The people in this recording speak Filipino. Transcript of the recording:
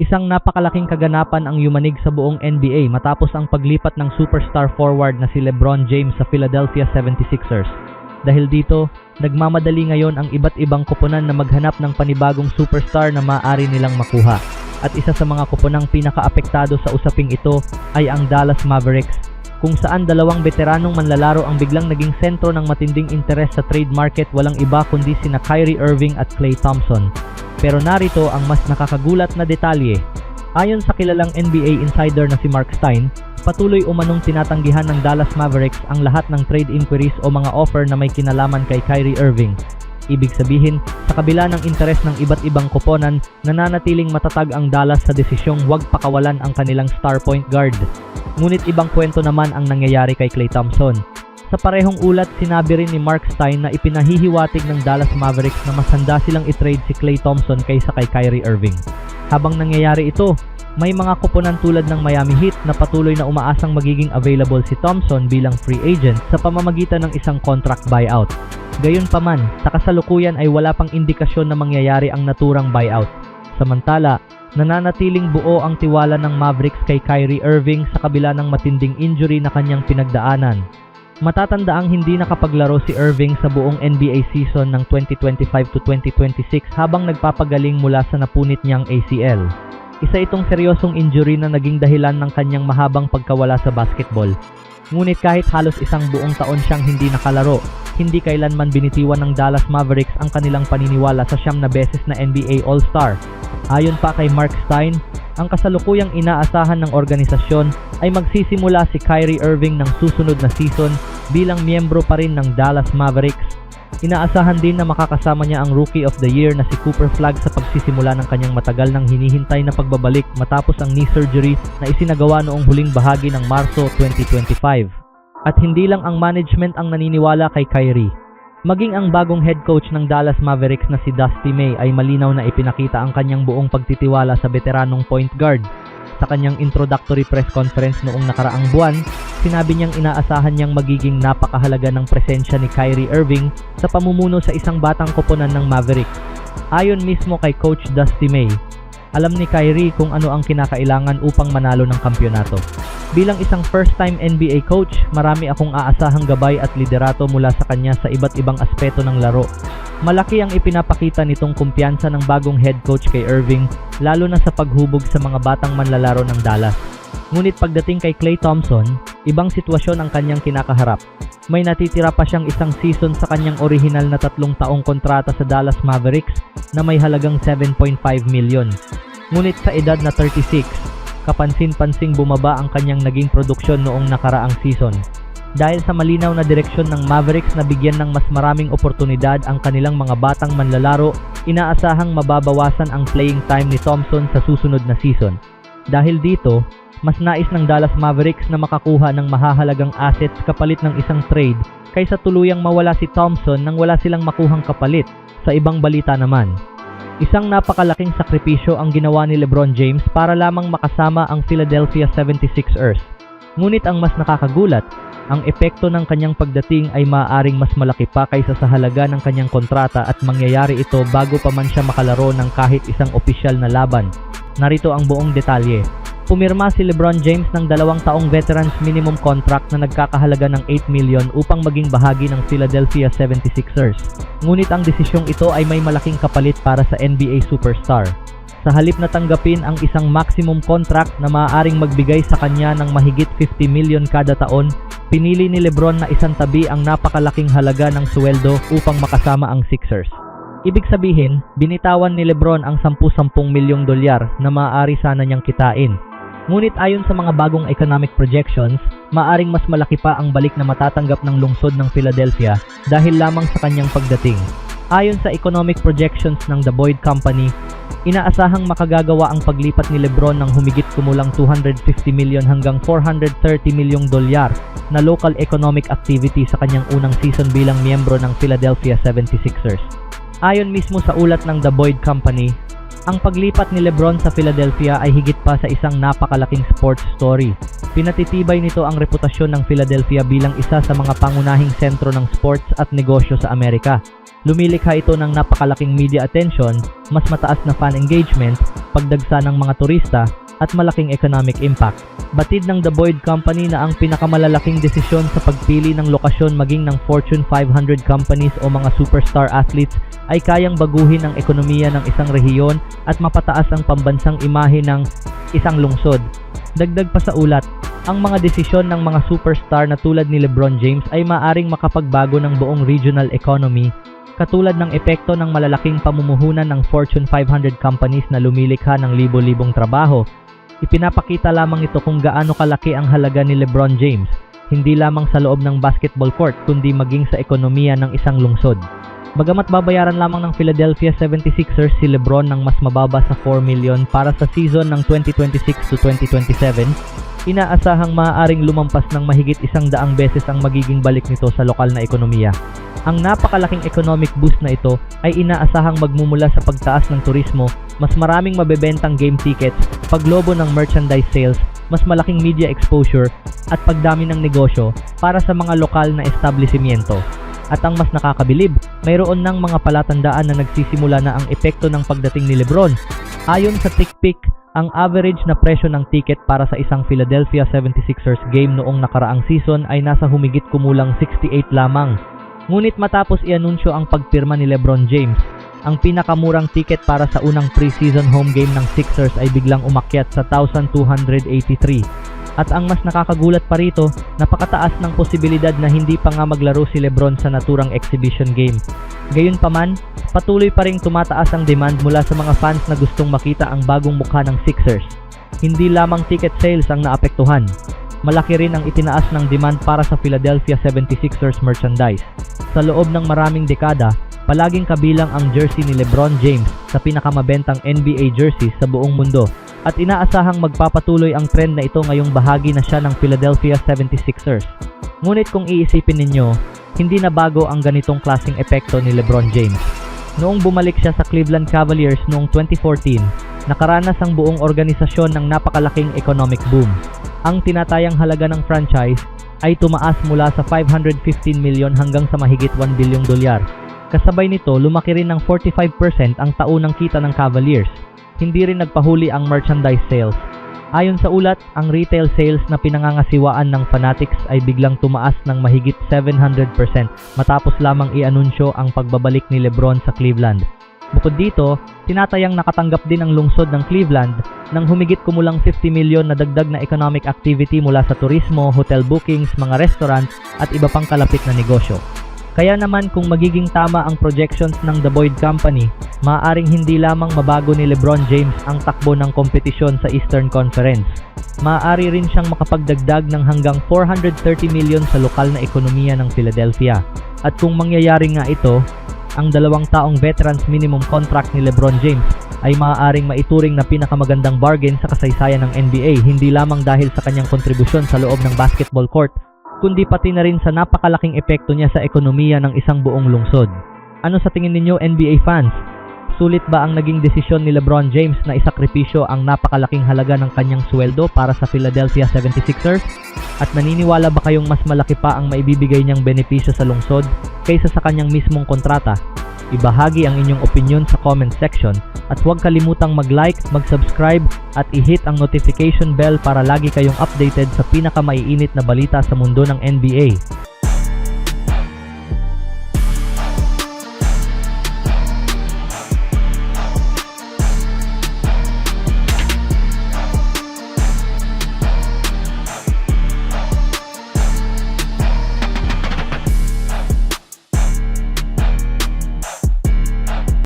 Isang napakalaking kaganapan ang yumanig sa buong NBA matapos ang paglipat ng superstar forward na si LeBron James sa Philadelphia 76ers. Dahil dito, nagmamadali ngayon ang iba't ibang koponan na maghanap ng panibagong superstar na maaari nilang makuha. At isa sa mga koponang pinakaapektado sa usaping ito ay ang Dallas Mavericks, kung saan dalawang veteranong manlalaro ang biglang naging sentro ng matinding interes sa trade market, walang iba kundi sina Kyrie Irving at Klay Thompson. Pero narito ang mas nakakagulat na detalye. Ayon sa kilalang NBA insider na si Mark Stein, patuloy umanong tinatanggihan ng Dallas Mavericks ang lahat ng trade inquiries o mga offer na may kinalaman kay Kyrie Irving. Ibig sabihin, sa kabila ng interes ng iba't ibang koponan, nananatiling matatag ang Dallas sa desisyong huwag pakawalan ang kanilang star point guard. Ngunit ibang kwento naman ang nangyayari kay Klay Thompson. Sa parehong ulat, sinabi rin ni Mark Stein na ipinahihiwatig ng Dallas Mavericks na mas handa silang i-trade si Klay Thompson kaysa kay Kyrie Irving. Habang nangyayari ito, may mga koponan tulad ng Miami Heat na patuloy na umaasang magiging available si Thompson bilang free agent sa pamamagitan ng isang contract buyout. Gayunpaman, sa kasalukuyan ay wala pang indikasyon na mangyayari ang naturang buyout. Samantala, nananatiling buo ang tiwala ng Mavericks kay Kyrie Irving sa kabila ng matinding injury na kanyang pinagdaanan. Matatandaang hindi nakapaglaro si Irving sa buong NBA season ng 2025 to 2026 habang nagpapagaling mula sa napunit niyang ACL. Isa itong seryosong injury na naging dahilan ng kanyang mahabang pagkawala sa basketball. Ngunit kahit halos isang buong taon siyang hindi nakalaro, hindi kailanman binitiwan ng Dallas Mavericks ang kanilang paniniwala sa 9 na beses na NBA All-Star. Ayon pa kay Mark Stein, ang kasalukuyang inaasahan ng organisasyon ay magsisimula si Kyrie Irving ng susunod na season bilang miyembro pa rin ng Dallas Mavericks. Inaasahan din na makakasama niya ang Rookie of the Year na si Cooper Flagg sa pagsisimula ng kanyang matagal nang hinihintay na pagbabalik matapos ang knee surgery na isinagawa noong huling bahagi ng Marso 2025. At hindi lang ang management ang naniniwala kay Kyrie. Maging ang bagong head coach ng Dallas Mavericks na si Dusty May ay malinaw na ipinakita ang kanyang buong pagtitiwala sa veteranong point guard. Sa kanyang introductory press conference noong nakaraang buwan, sinabi niyang inaasahan niyang magiging napakahalaga ng presensya ni Kyrie Irving sa pamumuno sa isang batang koponan ng Mavericks. Ayon mismo kay Coach Dusty May, alam ni Kyrie kung ano ang kinakailangan upang manalo ng kampyonato. Bilang isang first-time NBA coach, marami akong aasahang gabay at liderato mula sa kanya sa iba't ibang aspeto ng laro. Malaki ang ipinapakita nitong kumpiyansa ng bagong head coach kay Irving, lalo na sa paghubog sa mga batang manlalaro ng Dallas. Ngunit pagdating kay Klay Thompson, ibang sitwasyon ang kanyang kinakaharap. May natitira pa siyang isang season sa kanyang orihinal na 3 taong kontrata sa Dallas Mavericks na may halagang $7.5 million. Ngunit sa edad na 36, kapansin-pansing bumaba ang kanyang naging produksyon noong nakaraang season. Dahil sa malinaw na direksyon ng Mavericks na bigyan ng mas maraming oportunidad ang kanilang mga batang manlalaro, inaasahang mababawasan ang playing time ni Thompson sa susunod na season. Dahil dito, mas nais ng Dallas Mavericks na makakuha ng mahahalagang assets kapalit ng isang trade kaysa tuluyang mawala si Thompson nang wala silang makuhang kapalit. Sa ibang balita naman, isang napakalaking sakripisyo ang ginawa ni LeBron James para lamang makasama ang Philadelphia 76ers. Ngunit ang mas nakakagulat, ang epekto ng kanyang pagdating ay maaaring mas malaki pa kaysa sa halaga ng kanyang kontrata at mangyayari ito bago pa man siya makalaro ng kahit isang opisyal na laban. Narito ang buong detalye. Pumirma si LeBron James ng 2 taong veterans minimum contract na nagkakahalaga ng $8 million upang maging bahagi ng Philadelphia 76ers. Ngunit ang desisyong ito ay may malaking kapalit para sa NBA superstar. Sa halip na tanggapin ang isang maximum contract na maaaring magbigay sa kanya ng mahigit $50 million kada taon, pinili ni LeBron na isantabi ang napakalaking halaga ng sweldo upang makasama ang Sixers. Ibig sabihin, binitawan ni LeBron ang $10 milyong na maaari sana niyang kitain. Ngunit ayon sa mga bagong economic projections, maaring mas malaki pa ang balik na matatanggap ng lungsod ng Philadelphia dahil lamang sa kanyang pagdating. Ayon sa economic projections ng The Boyd Company, inaasahang makagagawa ang paglipat ni LeBron ng humigit kumulang $250 million hanggang $430 milyong na local economic activity sa kanyang unang season bilang miyembro ng Philadelphia 76ers. Ayon mismo sa ulat ng The Boyd Company, ang paglipat ni LeBron sa Philadelphia ay higit pa sa isang napakalaking sports story. Pinatitibay nito ang reputasyon ng Philadelphia bilang isa sa mga pangunahing sentro ng sports at negosyo sa Amerika. Lumilikha ito ng napakalaking media attention, mas mataas na fan engagement, pagdagsa ng mga turista, at malaking economic impact. Batid ng The Boyd Company na ang pinakamalalaking desisyon sa pagpili ng lokasyon maging ng Fortune 500 companies o mga superstar athletes ay kayang baguhin ang ekonomiya ng isang rehiyon at mapataas ang pambansang imahe ng isang lungsod. Dagdag pa sa ulat, ang mga desisyon ng mga superstar na tulad ni LeBron James ay maaring makapagbago ng buong regional economy, katulad ng epekto ng malalaking pamumuhunan ng Fortune 500 companies na lumilikha ng libo-libong trabaho. Ipinapakita lamang ito kung gaano kalaki ang halaga ni LeBron James, hindi lamang sa loob ng basketball court kundi maging sa ekonomiya ng isang lungsod. Bagamat babayaran lamang ng Philadelphia 76ers si LeBron ng mas mababa sa $4 million para sa season ng 2026 to 2027, inaasahang maaaring lumampas ng mahigit 100 beses ang magiging balik nito sa lokal na ekonomiya. Ang napakalaking economic boost na ito ay inaasahang magmumula sa pagtaas ng turismo, mas maraming mabebentang game tickets, paglobo ng merchandise sales, mas malaking media exposure, at pagdami ng negosyo para sa mga lokal na establishmento. At ang mas nakakabilib, mayroon ng mga palatandaan na nagsisimula na ang epekto ng pagdating ni LeBron. Ayon sa TickPick, ang average na presyo ng ticket para sa isang Philadelphia 76ers game noong nakaraang season ay nasa humigit kumulang 68 lamang. Ngunit matapos i-anunsyo ang pagpirma ni LeBron James, ang pinakamurang ticket para sa unang preseason home game ng Sixers ay biglang umakyat sa 1,283. At ang mas nakakagulat pa rito, napakataas ng posibilidad na hindi pa nga maglaro si LeBron sa naturang exhibition game. Gayunpaman, patuloy pa ring tumataas ang demand mula sa mga fans na gustong makita ang bagong mukha ng Sixers. Hindi lamang ticket sales ang naapektuhan. Malaki rin ang itinaas ng demand para sa Philadelphia 76ers merchandise. Sa loob ng maraming dekada, palaging kabilang ang jersey ni LeBron James sa pinakamabentang NBA jerseys sa buong mundo at inaasahang magpapatuloy ang trend na ito ngayong bahagi na siya ng Philadelphia 76ers. Ngunit kung iisipin ninyo, hindi na bago ang ganitong klaseng epekto ni LeBron James. Noong bumalik siya sa Cleveland Cavaliers noong 2014, nakaranas ang buong organisasyon ng napakalaking economic boom. Ang tinatayang halaga ng franchise ay tumaas mula sa $515 million hanggang sa mahigit $1 billion. Kasabay nito, lumaki rin ng 45% ang taunang kita ng Cavaliers. Hindi rin nagpahuli ang merchandise sales. Ayon sa ulat, ang retail sales na pinangangasiwaan ng Fanatics ay biglang tumaas ng mahigit 700% matapos lamang i-anunsyo ang pagbabalik ni LeBron sa Cleveland. Bukod dito, tinatayang nakatanggap din ang lungsod ng Cleveland ng humigit kumulang $50 million na dagdag na economic activity mula sa turismo, hotel bookings, mga restaurant at iba pang kalapit na negosyo. Kaya naman kung magiging tama ang projections ng The Boyd Company, maaaring hindi lamang mabago ni LeBron James ang takbo ng kompetisyon sa Eastern Conference. Maaari rin siyang makapagdagdag ng hanggang $430 million sa lokal na ekonomiya ng Philadelphia. At kung mangyayari nga ito, ang 2 taong veterans minimum contract ni LeBron James ay maaaring maituring na pinakamagandang bargain sa kasaysayan ng NBA, hindi lamang dahil sa kanyang kontribusyon sa loob ng basketball court, kundi pati na rin sa napakalaking epekto niya sa ekonomiya ng isang buong lungsod. Ano sa tingin ninyo, NBA fans? Sulit ba ang naging desisyon ni LeBron James na isakripisyo ang napakalaking halaga ng kanyang sweldo para sa Philadelphia 76ers? At naniniwala ba kayong mas malaki pa ang maibibigay niyang benepisyo sa lungsod kaysa sa kanyang mismong kontrata? Ibahagi ang inyong opinion sa comment section at huwag kalimutang mag-like, mag-subscribe at i-hit ang notification bell para lagi kayong updated sa pinakamaiinit na balita sa mundo ng NBA.